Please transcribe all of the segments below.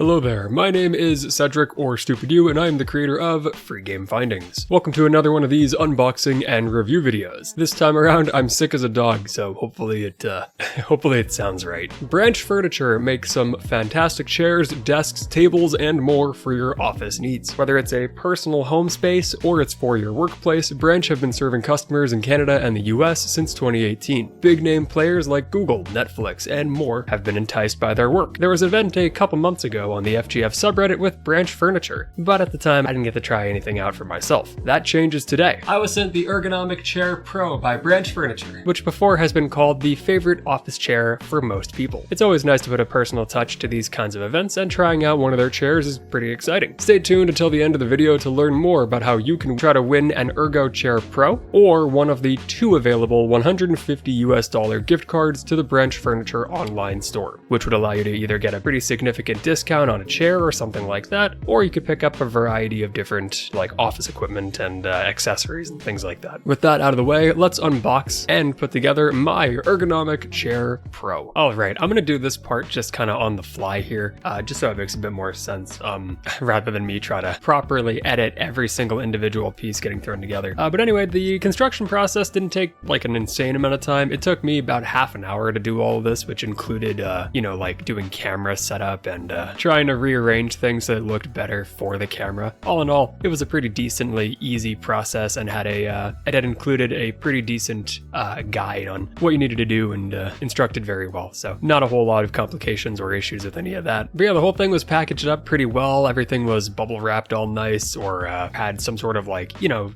Hello there, my name is Cedric, or Stupid You, and I am the creator of FreeGameFindings. Welcome to another one of these unboxing and review videos. This time around, I'm sick as a dog, so hopefully it sounds right. Branch Furniture makes some fantastic chairs, desks, tables, and more for your office needs. Whether it's a personal home space or it's for your workplace, Branch have been serving customers in Canada and the US since 2018. Big name players like Google, Netflix, and more have been enticed by their work. There was an event a couple months ago on the FGF subreddit with Branch Furniture, but at the time I didn't get to try anything out for myself. That changes today. I was sent the Ergonomic Chair Pro by Branch Furniture, which before has been called the favorite office chair for most people. It's always nice to put a personal touch to these kinds of events, and trying out one of their chairs is pretty exciting. Stay tuned until the end of the video to learn more about how you can try to win an Ergo Chair Pro or one of the two available $150 gift cards to the Branch Furniture online store, which would allow you to either get a pretty significant discount on a chair or something like that, or you could pick up a variety of different like office equipment and accessories and things like that. With that out of the way, let's unbox and put together my Ergonomic Chair Pro. All right, I'm gonna do this part just kind of on the fly here, just so it makes a bit more sense, rather than me try to properly edit every single individual piece getting thrown together. But anyway, the construction process didn't take like an insane amount of time. It took me about half an hour to do all of this, which included, like doing camera setup and trying to rearrange things so it looked better for the camera. All in all, it was a pretty decently easy process and had it had included a pretty decent guide on what you needed to do and instructed very well. So not a whole lot of complications or issues with any of that. But yeah, the whole thing was packaged up pretty well. Everything was bubble wrapped all nice, or had some sort of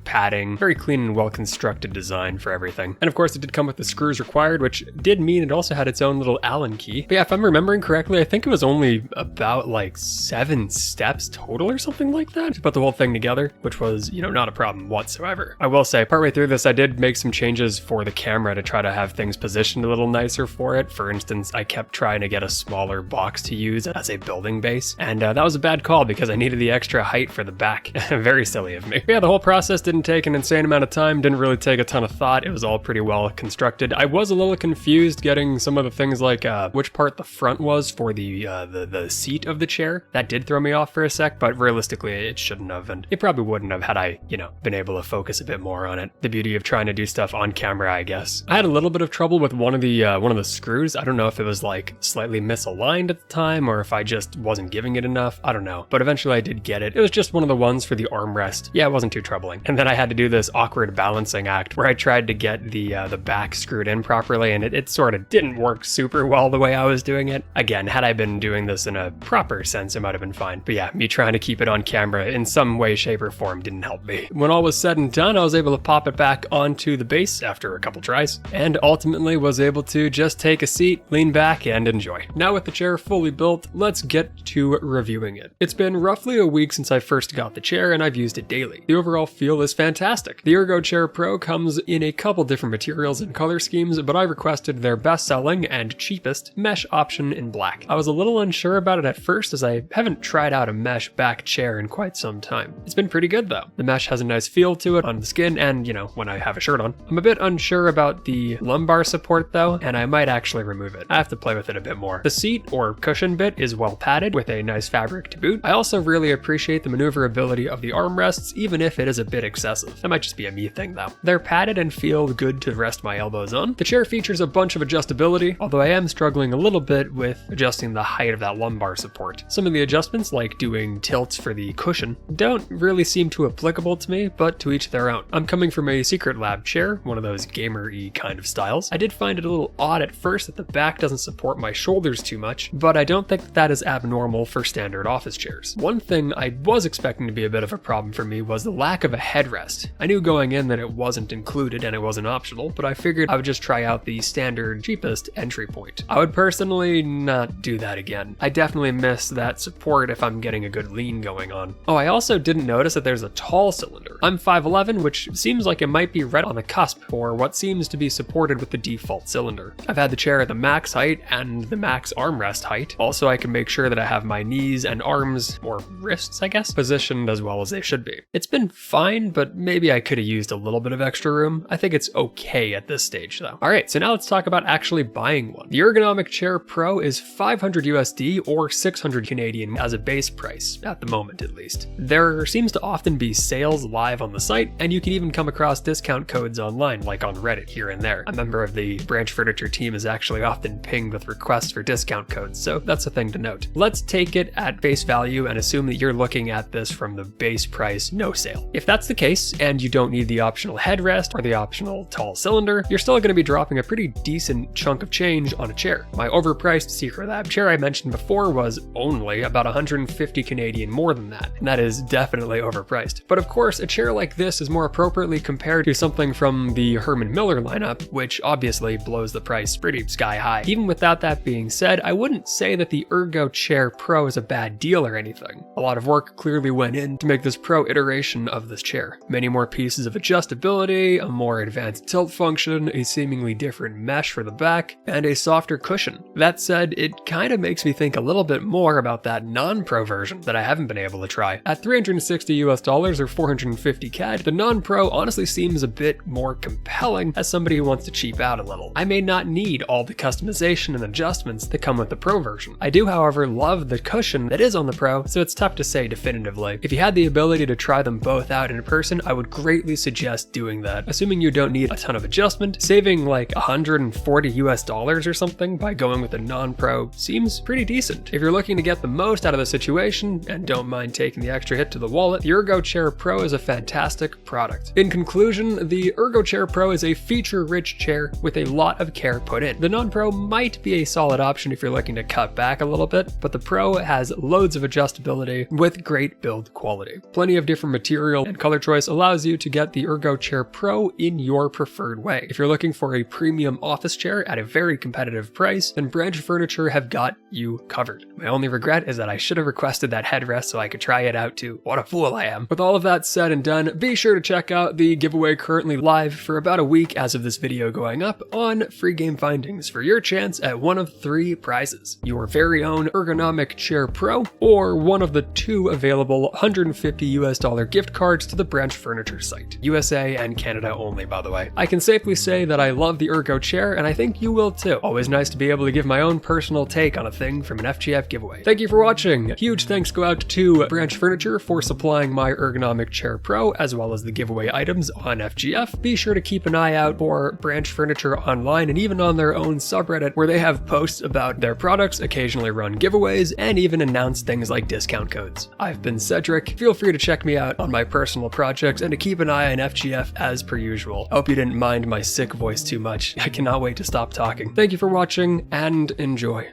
padding. Very clean and well constructed design for everything. And of course it did come with the screws required, which did mean it also had its own little Allen key. But yeah, if I'm remembering correctly, I think it was only about like 7 steps total or something like that to put the whole thing together, which was, not a problem whatsoever. I will say, partway through this, I did make some changes for the camera to try to have things positioned a little nicer for it. For instance, I kept trying to get a smaller box to use as a building base, and that was a bad call because I needed the extra height for the back. Very silly of me. But yeah, the whole process didn't take an insane amount of time, didn't really take a ton of thought. It was all pretty well constructed. I was a little confused getting some of the things like which part the front was for the seat of the chair. That did throw me off for a sec, but realistically it shouldn't have, and it probably wouldn't have had I, been able to focus a bit more on it. The beauty of trying to do stuff on camera, I guess. I had a little bit of trouble with one of the screws. I don't know if it was like slightly misaligned at the time or if I just wasn't giving it enough. I don't know, but eventually I did get it. It was just one of the ones for the armrest. Yeah, it wasn't too troubling. And then I had to do this awkward balancing act where I tried to get the back screwed in properly, and it sort of didn't work super well the way I was doing it. Again, had I been doing this in a proper sense, it might have been fine. But yeah, me trying to keep it on camera in some way, shape, or form didn't help me. When all was said and done, I was able to pop it back onto the base after a couple tries, and ultimately was able to just take a seat, lean back, and enjoy. Now with the chair fully built, let's get to reviewing it. It's been roughly a week since I first got the chair, and I've used it daily. The overall feel is fantastic. The Ergo Chair Pro comes in a couple different materials and color schemes, but I requested their best-selling and cheapest mesh option in black. I was a little unsure about it at first, as I haven't tried out a mesh back chair in quite some time. It's been pretty good though. The mesh has a nice feel to it on the skin and, when I have a shirt on. I'm a bit unsure about the lumbar support though, and I might actually remove it. I have to play with it a bit more. The seat or cushion bit is well padded with a nice fabric to boot. I also really appreciate the maneuverability of the armrests, even if it is a bit excessive. That might just be a me thing though. They're padded and feel good to rest my elbows on. The chair features a bunch of adjustability, although I am struggling a little bit with adjusting the height of that lumbar support. Some of the adjustments, like doing tilts for the cushion, don't really seem too applicable to me, but to each their own. I'm coming from a Secret Lab chair, one of those gamer-y kind of styles. I did find it a little odd at first that the back doesn't support my shoulders too much, but I don't think that is abnormal for standard office chairs. One thing I was expecting to be a bit of a problem for me was the lack of a headrest. I knew going in that it wasn't included and it wasn't optional, but I figured I would just try out the standard cheapest entry point. I would personally not do that again. I definitely miss that support if I'm getting a good lean going on. Oh, I also didn't notice that there's a tall cylinder. I'm 5'11", which seems like it might be right on the cusp for what seems to be supported with the default cylinder. I've had the chair at the max height and the max armrest height. Also, I can make sure that I have my knees and arms, or wrists I guess, positioned as well as they should be. It's been fine, but maybe I could have used a little bit of extra room. I think it's okay at this stage though. Alright, so now let's talk about actually buying one. The Ergonomic Chair Pro is $500 USD or 600 Canadian as a base price, at the moment at least. There seems to often be sales live on the site, and you can even come across discount codes online, like on Reddit here and there. A member of the Branch Furniture team is actually often pinged with requests for discount codes, so that's a thing to note. Let's take it at face value and assume that you're looking at this from the base price, no sale. If that's the case, and you don't need the optional headrest or the optional tall cylinder, you're still going to be dropping a pretty decent chunk of change on a chair. My overpriced Secret Lab chair I mentioned before was only about 150 Canadian more than that, and that is definitely overpriced. But of course, a chair like this is more appropriately compared to something from the Herman Miller lineup, which obviously blows the price pretty sky high. Even without that being said, I wouldn't say that the Ergo Chair Pro is a bad deal or anything. A lot of work clearly went in to make this Pro iteration of this chair. Many more pieces of adjustability, a more advanced tilt function, a seemingly different mesh for the back, and a softer cushion. That said, it kind of makes me think a little bit more about that non-Pro version that I haven't been able to try. At $360 or 450 CAD, the non-Pro honestly seems a bit more compelling as somebody who wants to cheap out a little. I may not need all the customization and adjustments that come with the Pro version. I do, however, love the cushion that is on the Pro, so it's tough to say definitively. If you had the ability to try them both out in person, I would greatly suggest doing that. Assuming you don't need a ton of adjustment, saving like $140 or something by going with a non-Pro seems pretty decent. If you're looking to get the most out of the situation and don't mind taking the extra hit to the wallet, the Ergo Chair Pro is a fantastic product. In conclusion, the Ergo Chair Pro is a feature-rich chair with a lot of care put in. The non-Pro might be a solid option if you're looking to cut back a little bit, but the Pro has loads of adjustability with great build quality. Plenty of different material and color choice allows you to get the Ergo Chair Pro in your preferred way. If you're looking for a premium office chair at a very competitive price, then Branch Furniture have got you covered. My only regret is that I should have requested that headrest so I could try it out too. What a fool I am. With all of that said and done, be sure to check out the giveaway currently live for about a week as of this video going up on FreeGameFindings for your chance at one of 3 prizes: your very own Ergonomic Chair Pro, or one of the 2 available $150 gift cards to the Branch Furniture site. USA and Canada only, by the way. I can safely say that I love the Ergo chair, and I think you will too. Always nice to be able to give my own personal take on a thing from an FGF giveaway. Thank you for watching. Huge thanks go out to Branch Furniture for supplying my Ergonomic Chair Pro, as well as the giveaway items on FGF. Be sure to keep an eye out for Branch Furniture online and even on their own subreddit, where they have posts about their products, occasionally run giveaways, and even announce things like discount codes. I've been Cedric. Feel free to check me out on my personal projects and to keep an eye on FGF as per usual. I hope you didn't mind my sick voice too much. I cannot wait to stop talking. Thank you for watching and enjoy.